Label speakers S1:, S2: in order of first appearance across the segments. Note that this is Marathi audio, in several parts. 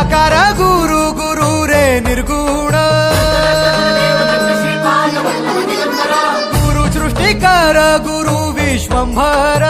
S1: निराकार गुरु गुरु रे निर्गुण गुरु सृष्टिकर गुरु विश्वंभर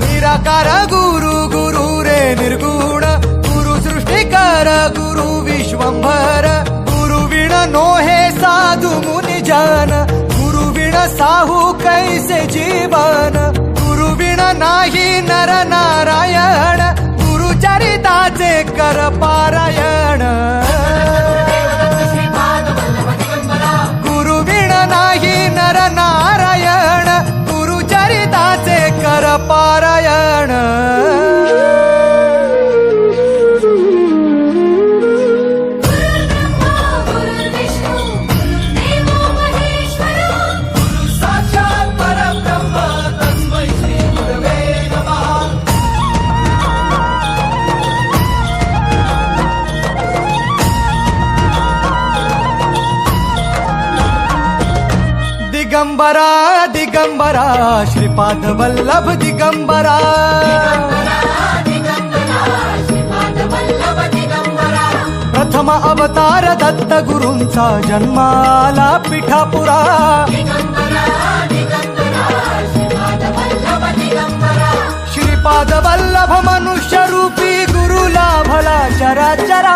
S1: निराकार गुरु गुरु रे निर्गुण गुरु सृष्टिकर गुरु विश्वंभर गुरु विण नोहे साधु मुनि जन गुरु विण साहू कैसे जीवन गुरु विण नाही नर नारायण गुरु चरिताचे कर पारायण गुरु विण नाही नर नारायण गुरु चरिताचे कर पारायण दिगंबरा दिगंबरा श्रीपाद वल्लभ दिगंबरा प्रथम अवतार दत्त गुरूंचा जन्माला पिठापुरा श्रीपाद वल्लभ मनुष्य रूपी गुरु लाभला चराचरा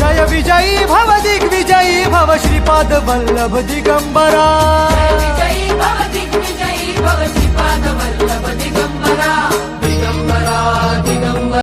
S1: जय विजयी भव दिग्विजयी भव श्रीपाद वल्लभ दिगंबरा
S2: जय विजयी भव दिग्विजयी भव